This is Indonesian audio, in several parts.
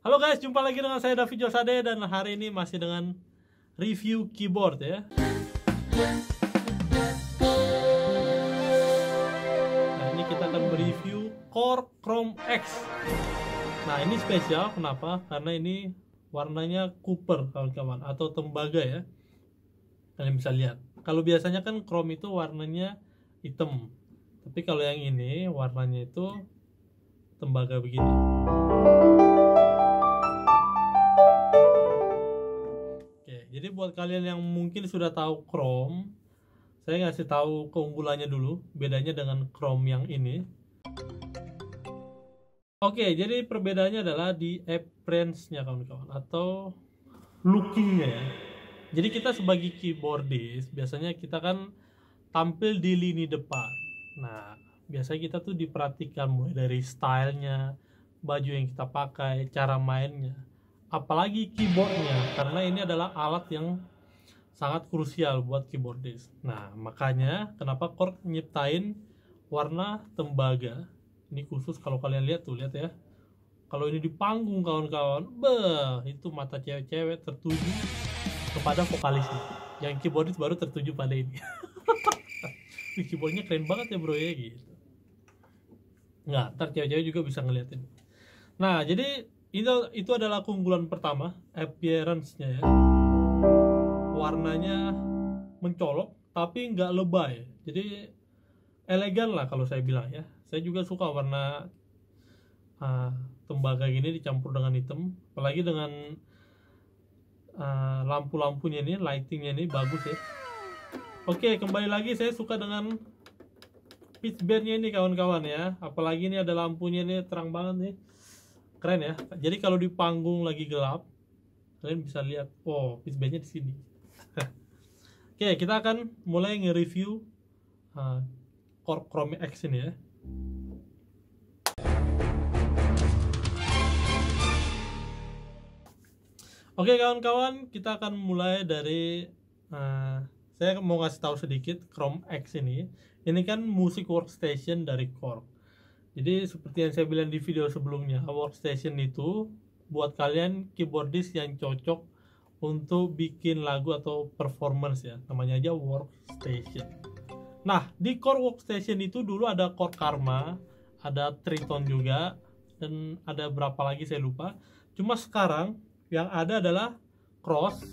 Halo guys, jumpa lagi dengan saya David Josade dan hari ini masih dengan review keyboard ya. Nah, ini kita akan mereview Korg Chrome X. Nah, ini spesial kenapa? Karena ini warnanya copper kawan-kawan atau tembaga ya. Kalian bisa lihat. Kalau biasanya kan chrome itu warnanya hitam. Tapi kalau yang ini warnanya itu tembaga begini. Oke, jadi buat kalian yang mungkin sudah tahu chrome, saya ngasih tahu keunggulannya dulu, bedanya dengan chrome yang ini. Oke, jadi perbedaannya adalah di appearance-nya kawan-kawan atau looking-nya ya. Jadi kita sebagai keyboardist biasanya kita kan tampil di lini depan. Nah, biasanya kita tuh diperhatikan mulai dari stylenya, baju yang kita pakai, cara mainnya, apalagi keyboardnya, karena ini adalah alat yang sangat krusial buat keyboardist. Nah, makanya kenapa Korg nyiptain warna tembaga. Ini khusus kalau kalian lihat tuh, lihat ya. Kalau ini di panggung kawan-kawan, itu mata cewek-cewek tertuju kepada vokalisnya. Yang keyboardist baru tertuju pada ini. Keyboardnya keren banget ya bro ya gitu. Nah, ntar cewek-cewek juga bisa ngeliatin. Nah, jadi itu adalah keunggulan pertama, appearance-nya ya. Warnanya mencolok tapi nggak lebay. Jadi elegan lah kalau saya bilang ya. Saya juga suka warna tembaga gini dicampur dengan hitam, apalagi dengan lampu-lampunya ini, lightingnya ini bagus ya. Oke, kembali lagi saya suka dengan pitch bendnya ini kawan-kawan ya. Apalagi ini ada lampunya ini terang banget nih. Keren ya. Jadi kalau di panggung lagi gelap, kalian bisa lihat, oh pitch bendnya di sini. Oke, kita akan mulai nge-review Korg Chrome X ini ya. Oke kawan-kawan, kita akan mulai dari saya mau ngasih tahu sedikit Chrome X ini. Ini kan musik workstation dari Korg. Jadi seperti yang saya bilang di video sebelumnya, workstation itu buat kalian keyboardist yang cocok untuk bikin lagu atau performance ya. Namanya aja workstation. Nah, di Korg workstation itu dulu ada Korg Karma, ada Triton juga, dan ada berapa lagi saya lupa. Cuma sekarang yang ada adalah Cross,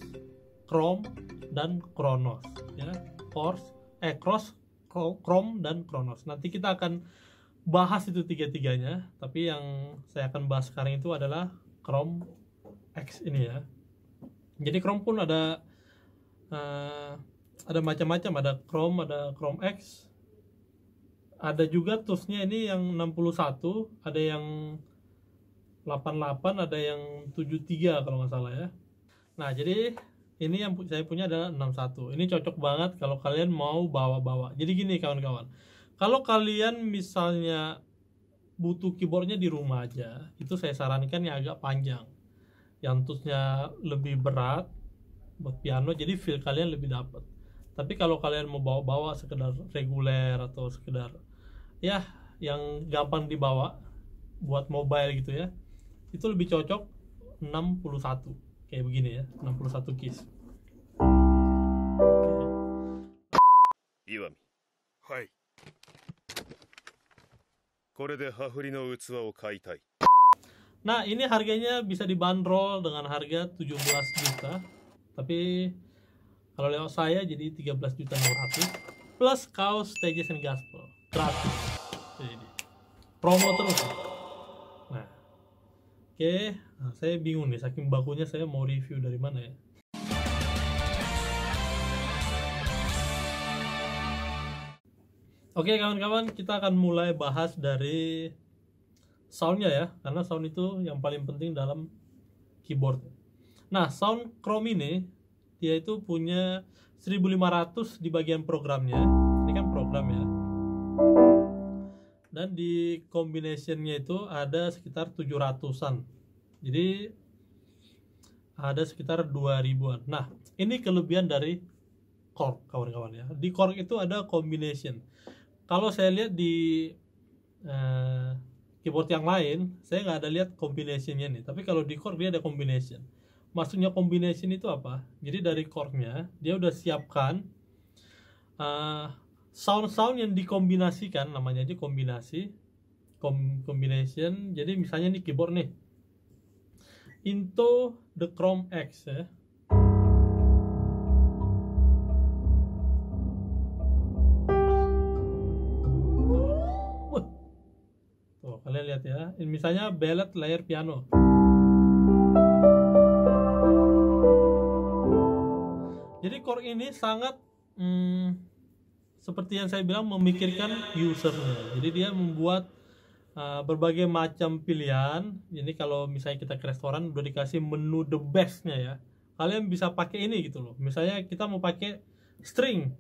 Chrome, dan Kronos ya. Cross, Chrome, dan Kronos. Nanti kita akan bahas itu tiga-tiganya, tapi yang saya akan bahas sekarang itu adalah Chrome X ini ya. Jadi Chrome pun ada macam-macam, ada Chrome X, ada juga toolsnya ini yang 61, ada yang 88, ada yang 73 kalau nggak salah ya. Nah, jadi ini yang saya punya adalah 61. Ini cocok banget kalau kalian mau bawa-bawa. Jadi gini kawan-kawan, kalau kalian misalnya butuh keyboardnya di rumah aja, itu saya sarankan yang agak panjang, yang toolsnya lebih berat buat piano, jadi feel kalian lebih dapat. Tapi kalau kalian mau bawa-bawa sekedar reguler atau sekedar ya yang gampang dibawa buat mobile gitu ya, itu lebih cocok 61 kayak begini ya, 61 keys. Iwami. Hai. これで羽振りの器を買いたい. Nah, ini harganya bisa dibanderol dengan harga 17 juta. Tapi kalau lewat saya jadi 13.600.000 plus kaos Stages and Gospel gratis. Jadi promo terus. Nah, oke, nah, saya bingung nih, saking bakunya saya mau review dari mana ya. Oke kawan-kawan, kita akan mulai bahas dari soundnya ya, karena sound itu yang paling penting dalam keyboard. Nah, sound Chrome ini dia itu punya 1500 di bagian programnya. Ini kan program ya. Dan di combinationnya itu ada sekitar 700-an. Jadi ada sekitar 2000-an. Nah, ini kelebihan dari Korg kawan-kawan ya. Di Korg itu ada combination. Kalau saya lihat di keyboard yang lain saya nggak ada lihat combinationnya nih, tapi kalau di Korg dia ada combination. Maksudnya combination itu apa? Jadi dari Korgnya dia udah siapkan sound-sound yang dikombinasikan, namanya aja kombinasi, combination. Jadi misalnya nih keyboard nih, Into the Chrome X ya. Tuh, kalian lihat ya. Ini misalnya ballad layer piano. Jadi Korg ini sangat seperti yang saya bilang memikirkan usernya. Jadi dia membuat berbagai macam pilihan. Jadi kalau misalnya kita ke restoran udah dikasih menu the bestnya ya, kalian bisa pakai ini gitu loh. Misalnya kita mau pakai string,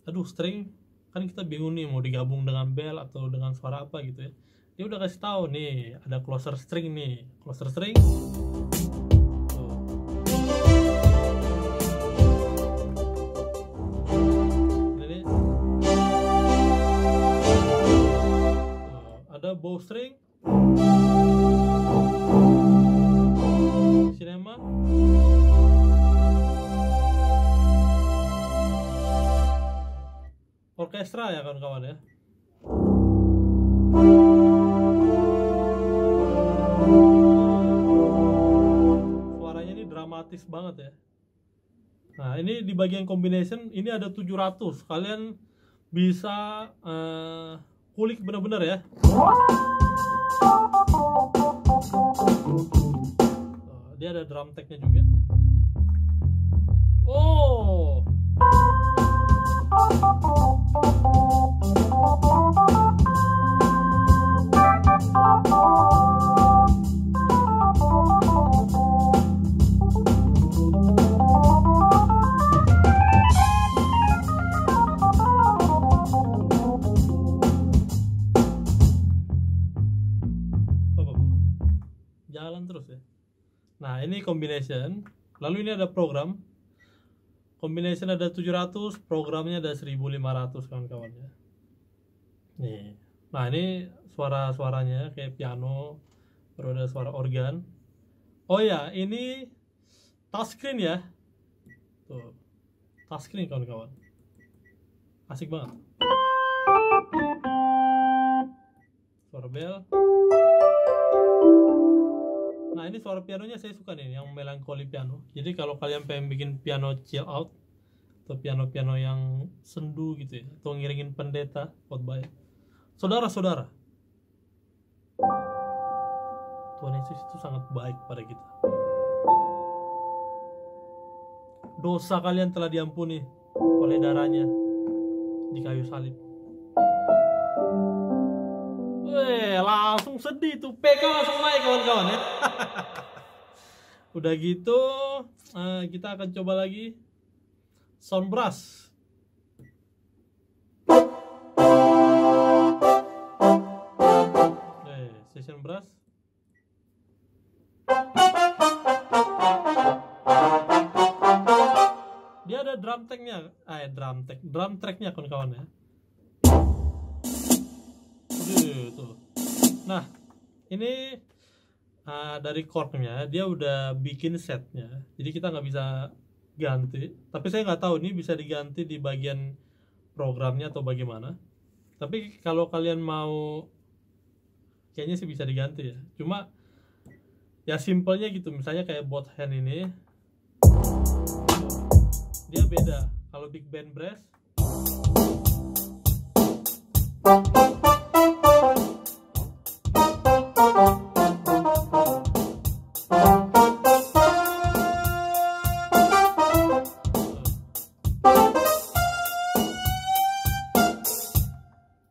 aduh string kan kita bingung nih mau digabung dengan bell atau dengan suara apa gitu ya. Dia udah kasih tahu nih ada closer string nih, closer string. Ada bowstring, cinema, orkestra ya kawan-kawan ya. Suaranya ini dramatis banget ya. Nah ini di bagian combination ini ada 700. Kalian bisa kulik benar-benar ya. Dia ada drum tag-nya juga. Oh. Jalan terus ya. Nah ini combination. Lalu ini ada program. Combination ada 700, programnya ada 1500 kawan-kawan ya. Nih. Nah ini suara-suaranya kayak piano, baru ada suara organ. Oh ya, ini touchscreen ya. Tuh. Touchscreen kawan-kawan. Asik banget. Suara bell. Nah ini suara pianonya saya suka nih, yang melancholy piano. Jadi kalau kalian pengen bikin piano chill out atau piano-piano yang sendu gitu ya, atau ngiringin pendeta khotbah, saudara-saudara, Tuhan Yesus itu sangat baik pada kita. Dosa kalian telah diampuni oleh darahnya di kayu salib. Langsung sedih tuh, PK langsung naik kawan-kawan ya. Udah gitu kita akan coba lagi sound brass. Session brass. Dia ada drum tag-nya, drum track-nya kawan-kawan ya. Tuh. Nah, ini dari Korg-nya dia udah bikin setnya, jadi kita nggak bisa ganti. Tapi saya nggak tahu ini bisa diganti di bagian programnya atau bagaimana. Tapi kalau kalian mau, kayaknya sih bisa diganti ya. Cuma ya simpelnya gitu. Misalnya kayak both hand ini, dia beda. Kalau big band brass,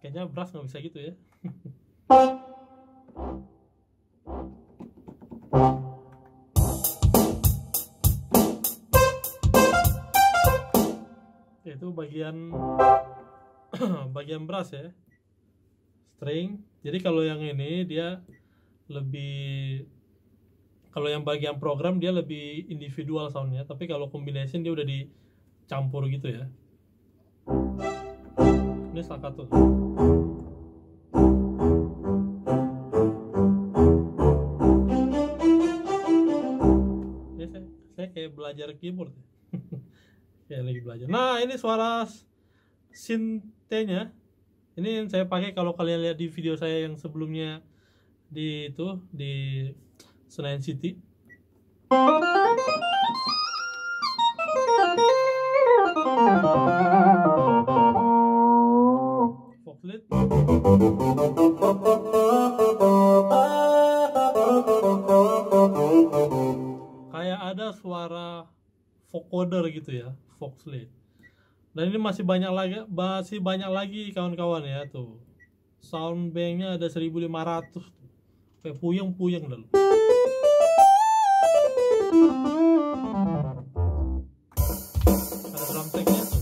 kayaknya brass nggak bisa gitu ya. Itu bagian brass ya, string. Jadi kalau yang ini dia lebih, kalau yang bagian program dia lebih individual soundnya, tapi kalau combination dia udah dicampur gitu ya. Ini staccato. kayak belajar keyboard. Kayak lagi belajar. Nah, ini suara synth-nya. Ini yang saya pakai kalau kalian lihat di video saya yang sebelumnya di Senayan City. Foxlit. Kayak ada suara vocoder gitu ya, Foxlit. Dan ini masih banyak lagi kawan-kawan ya tuh. Sound banknya ada 1500 tuh. Kayak puyeng-puyeng dulu. Ada drum tracknya tuh.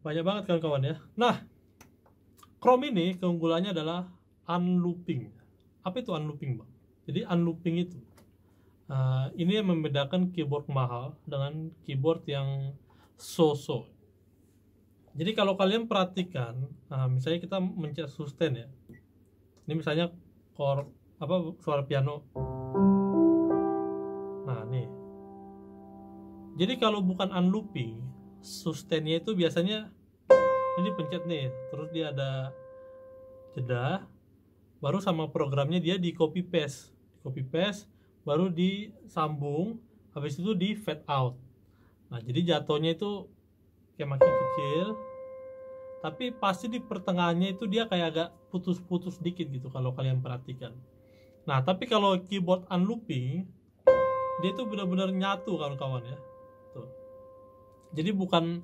Banyak banget kawan-kawan ya. Nah, Chrome ini keunggulannya adalah unlooping. Apa itu unlooping, Bang? Jadi unlooping itu ini yang membedakan keyboard mahal dengan keyboard yang so-so. Jadi kalau kalian perhatikan, misalnya kita mencet sustain ya. Ini misalnya chord suara piano. Nah, nih. Jadi kalau bukan unlooping, sustainnya itu biasanya ini pencet nih, terus dia ada jeda, baru sama programnya dia di copy paste, baru disambung, habis itu di fade out. Nah, jadi jatuhnya itu kayak makin kecil, tapi pasti di pertengahannya itu dia kayak agak putus-putus dikit gitu kalau kalian perhatikan. Nah, tapi kalau keyboard unlooping, dia itu benar-benar nyatu kawan-kawan ya. Tuh. Jadi bukan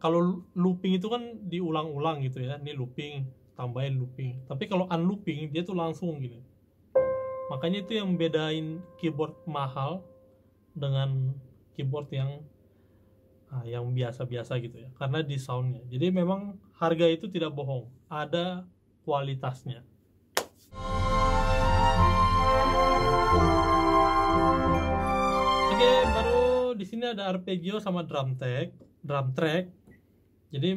kalau looping itu kan diulang-ulang gitu ya. Ini looping, tambahin looping. Tapi kalau unlooping dia tuh langsung gitu. Makanya itu yang bedain keyboard mahal dengan keyboard yang biasa-biasa gitu ya. Karena di soundnya. Jadi memang harga itu tidak bohong. Ada kualitasnya. Oke, baru di sini ada arpeggio sama drum track. Jadi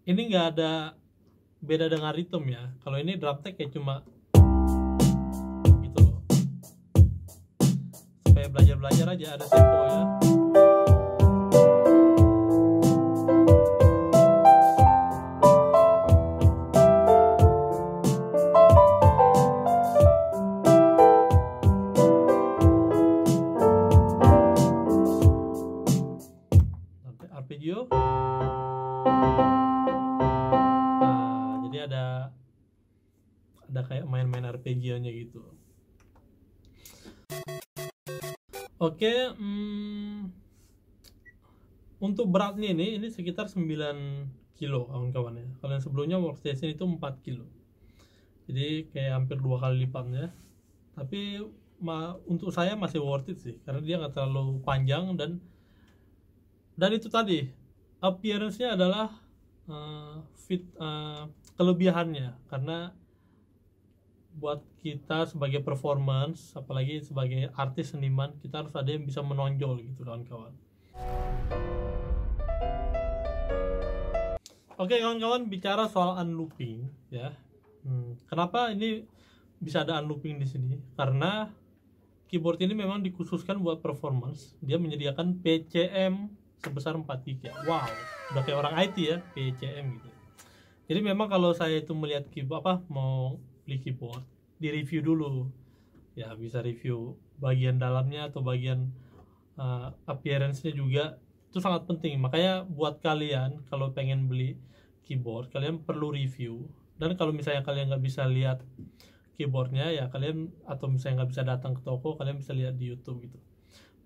ini nggak ada beda dengan rhythm ya. Kalau ini drum track kayak cuma gitu loh. Supaya belajar aja ada tempo ya. Arpeggio. Nah, jadi ada kayak main-main arpeggionya gitu. Oke, untuk beratnya ini sekitar 9 kilo kawan-kawan ya. Kalau yang sebelumnya workstation itu 4 kilo. Jadi kayak hampir 2 kali lipatnya. Tapi untuk saya masih worth it sih, karena dia nggak terlalu panjang dan itu tadi appearance-nya adalah kelebihannya, karena buat kita sebagai performance, apalagi sebagai artis seniman, kita harus ada yang bisa menonjol gitu kawan-kawan. Oke kawan-kawan, bicara soal unlooping ya. Kenapa ini bisa ada unlooping di sini? Karena keyboard ini memang dikhususkan buat performance. Dia menyediakan PCM sebesar 4 GB. Wow, udah kayak orang IT ya, PCM gitu. Jadi memang kalau saya itu melihat keyboard mau beli keyboard, di review dulu. Ya, bisa review bagian dalamnya atau bagian appearance-nya juga. Itu sangat penting. Makanya buat kalian kalau pengen beli keyboard, kalian perlu review. Dan kalau misalnya kalian nggak bisa lihat keyboardnya, ya kalian, atau misalnya nggak bisa datang ke toko, kalian bisa lihat di YouTube gitu.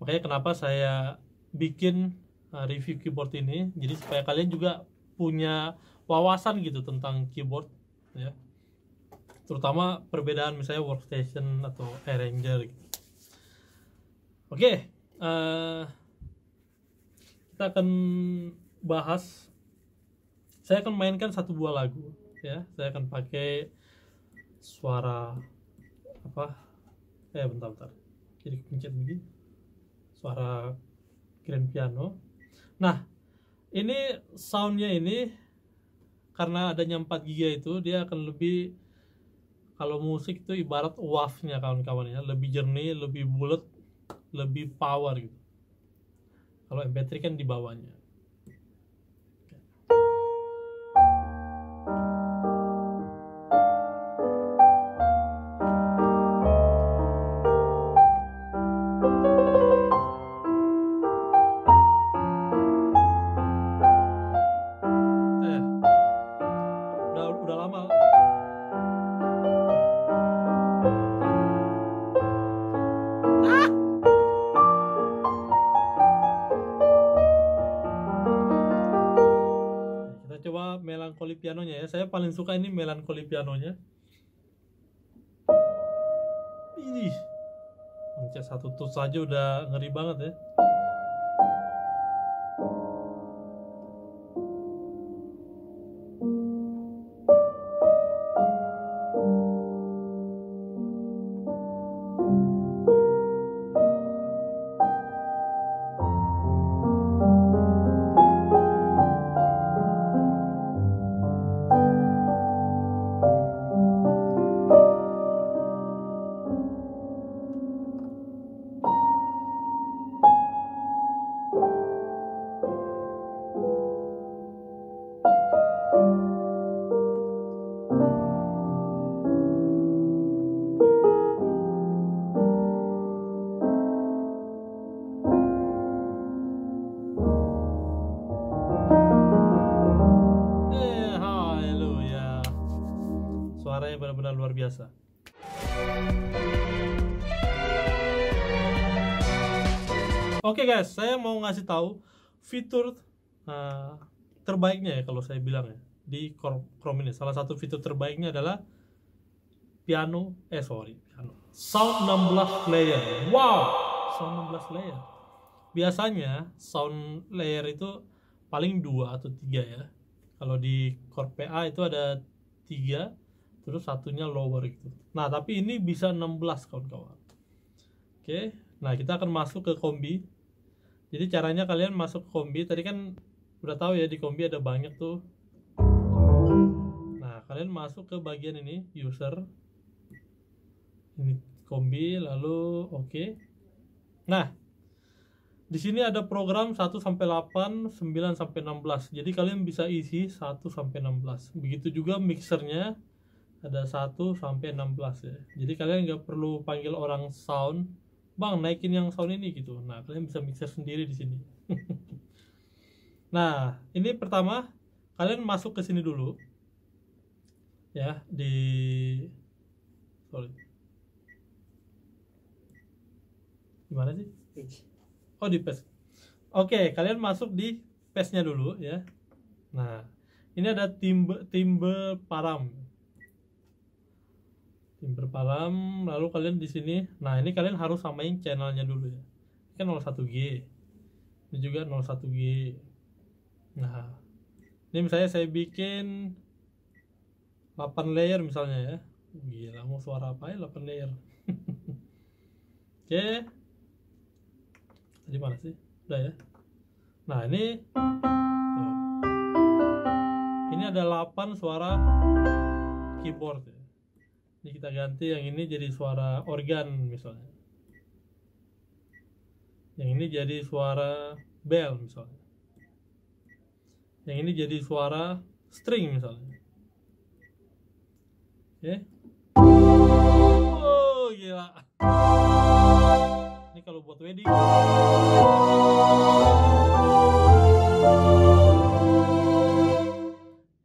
Makanya kenapa saya bikin review keyboard ini, jadi supaya kalian juga punya wawasan gitu tentang keyboard ya, terutama perbedaan misalnya workstation atau arranger gitu. Oke, kita akan bahas, saya akan mainkan satu buah lagu ya. Saya akan pakai suara bentar, jadi pencet begini, suara grand piano. Nah ini soundnya ini karena adanya 4 GB itu dia akan lebih, kalau musik itu ibarat wave-nya kawan-kawan ya, lebih jernih, lebih bulat, lebih power gitu. Kalau MP3 kan di bawahnya. Udah lama. Kita coba melankoli pianonya ya. Saya paling suka ini melankoli pianonya. Ih, pencet satu tut saja udah ngeri banget ya. Haleluya. Suaranya benar-benar luar biasa. Oke guys, saya mau ngasih tahu fitur terbaiknya ya kalau saya bilang ya di Chrome ini. Salah satu fitur terbaiknya adalah piano sound 16 layer. Wow, sound 16 layer. Biasanya sound layer itu paling 2 atau 3 ya. Kalau di Core PA itu ada 3, terus satunya lower gitu. Nah, tapi ini bisa 16 kawan-kawan. Oke, nah kita akan masuk ke kombi. Jadi caranya kalian masuk ke kombi, tadi kan udah tahu ya di kombi ada banyak tuh. Nah, kalian masuk ke bagian ini, user. Ini kombi, lalu oke. Nah, di sini ada program 1 sampai 8, 9 sampai 16. Jadi kalian bisa isi 1 sampai 16. Begitu juga mixernya ada 1 sampai 16 ya. Jadi kalian nggak perlu panggil orang sound, "Bang, naikin yang sound ini" gitu. Nah, kalian bisa mixer sendiri di sini. Nah, ini pertama kalian masuk ke sini dulu. Ya, gimana sih? Oh, di page. Oke, kalian masuk di page-nya dulu ya. Nah, ini ada timbre param. Timbre param, lalu kalian di sini. Nah, ini kalian harus samain channelnya dulu ya. Ini kan 01G. Ini juga 01G. Nah, ini misalnya saya bikin 8 layer misalnya ya. Gila, mau suara apa ya 8 layer. Oke. Tadi mana sih? Udah ya. Nah, ini tuh. Ini ada 8 suara keyboard ya. Ini kita ganti yang ini jadi suara organ misalnya. Yang ini jadi suara bell misalnya. Yang ini jadi suara string misalnya. Oke. Oh, gila. Ini kalau buat wedding.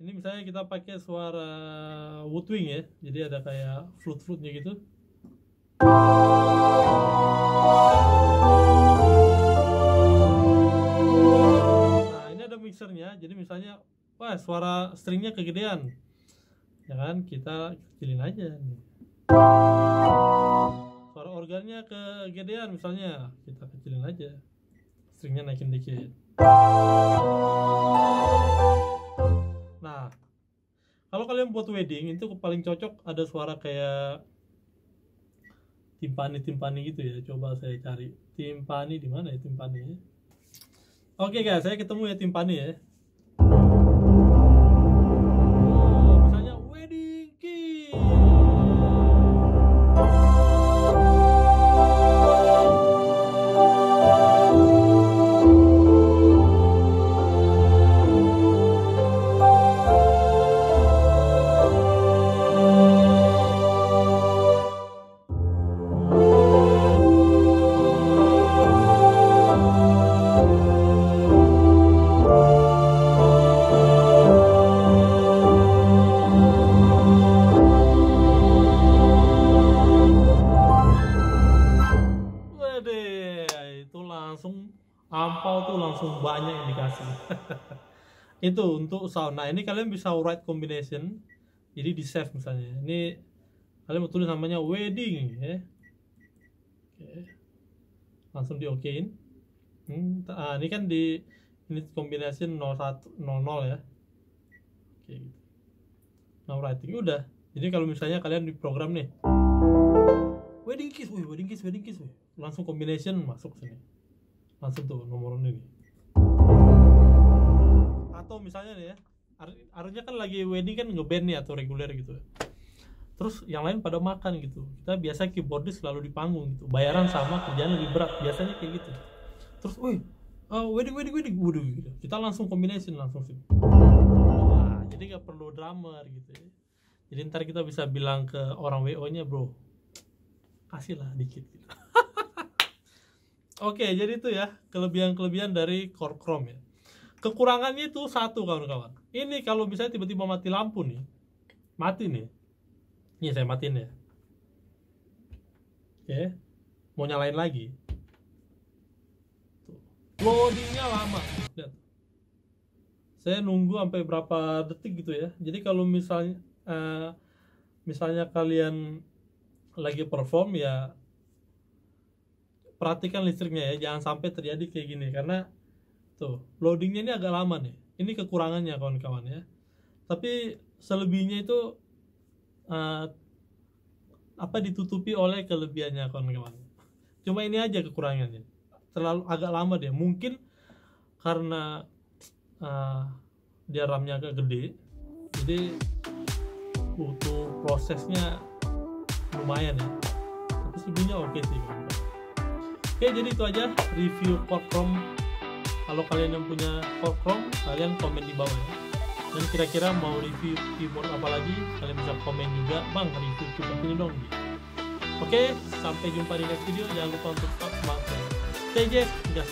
Ini misalnya kita pakai suara woodwind ya. Jadi ada kayak flute-flute-nya gitu. Nah, ini ada mixernya. Jadi misalnya, wah, suara stringnya kegedean. Ya kan, kita kecilin aja nih. Suara organnya kegedean misalnya, kita kecilin aja. Stringnya naikin dikit. Nah, kalau kalian buat wedding itu paling cocok ada suara kayak timpani gitu ya. Coba saya cari timpani di mana ya timpani ya. Oke guys, saya ketemu ya timpani ya. Oh, misalnya wedding kiss. Itu langsung ampau tuh langsung banyak yang dikasih. Itu untuk sound. Nah ini kalian bisa write combination, jadi di save misalnya. Ini kalian mau tulis namanya wedding ya. Oke. Langsung di okein. Ini kan di ini combination 0100 ya. Oke. Now writing udah. Jadi kalau misalnya kalian di program nih wedding kiss, wedding kiss, langsung combination masuk sini, langsung tuh nomor ini. Atau misalnya nih ya, harusnya kan lagi wedding kan ngeband nih atau reguler gitu. Terus yang lain pada makan gitu. Kita biasa keyboardis selalu di panggung gitu. Bayaran sama kerjaan lebih berat, biasanya kayak gitu. Terus, wedding, waduh gitu. Kita langsung combination langsung sini. Wah, jadi nggak perlu drummer gitu ya. Jadi ntar kita bisa bilang ke orang WO-nya, bro, kasihlah dikit gitu. Oke, jadi itu ya kelebihan-kelebihan dari Korg Chrome ya. Kekurangannya itu satu kawan-kawan. Ini kalau misalnya tiba-tiba mati lampu nih, mati nih. Ini saya matiin ya. Oke, mau nyalain lagi. Tuh. Loadingnya lama. Lihat. Saya nunggu sampai berapa detik gitu ya. Jadi kalau misalnya kalian lagi perform ya, perhatikan listriknya ya, jangan sampai terjadi kayak gini karena tuh loadingnya ini agak lama nih. Ini kekurangannya kawan-kawan ya. Tapi selebihnya itu ditutupi oleh kelebihannya kawan-kawan. Cuma ini aja kekurangannya, terlalu agak lama dia. Mungkin karena dia RAM-nya agak gede, jadi butuh prosesnya lumayan ya. Tapi sebelumnya oke sih kawan-kawan. Oke, jadi itu aja review Korg Chrome. Kalau kalian yang punya Korg Chrome, kalian komen di bawah ya. Dan kira-kira mau review keyboard apa lagi, kalian bisa komen juga, bang review keyboard ini dong gitu. Oke, sampai jumpa di next video. Jangan lupa untuk subscribe. Stay safe, gas.